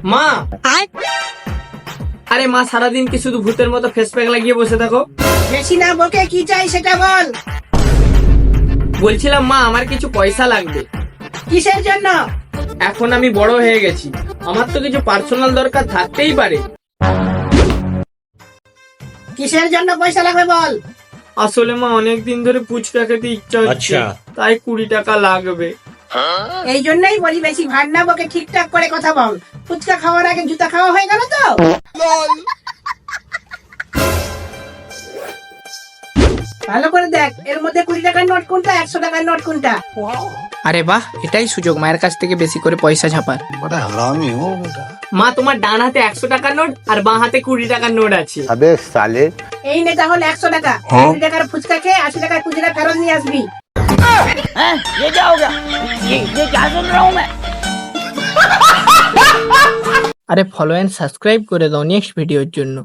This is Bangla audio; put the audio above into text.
মা, আরে মা সারাদিন কি শুধু ভূতের মতো ফেস প্যাক লাগিয়ে বসে থাকো? বেশি না বকে কি চাই সেটা বল। বলছিলাম মা, আমার কিছু পয়সা লাগবে। কিসের জন্য? এখন আমি বড় হয়ে গেছি, আমার তো কিছু পার্সোনাল দরকার থাকতেই পারে। কিসের জন্য পয়সা লাগবে বল। আসলে মা অনেকদিন ধরে ফুচকা খেতে ইচ্ছা হচ্ছে, তাই 20 টাকা লাগবে। এই জন্যই বলি বেশি ভার না বকে ঠিকঠাক করে কথা বল। ফুচকা খাওয়ার আগে জুতা খাওয়া হয়ে গেল তো। ভালো করে দেখ, এর মধ্যে 20 টাকার নোট কোনটা, 100 টাকার নোট কোনটা। আরে বাহ, এটাই সুযোগ মায়ের কাছ থেকে বেশি করে পয়সা ঝাপার। মা, তোমার ডান হাতে 100 টাকার নোট আর বাঁ হাতে 20 টাকার নোট আছে। अबे साले এই নে তাহলে 100 টাকা। 20 টাকার ফুচকা খেয়ে 80 টাকার খুচরা ফেরত নিয়ে আসবি। আরে ফলো এন্ড সাবস্ক্রাইব করে দাও নেক্সট ভিডিওর জন্য।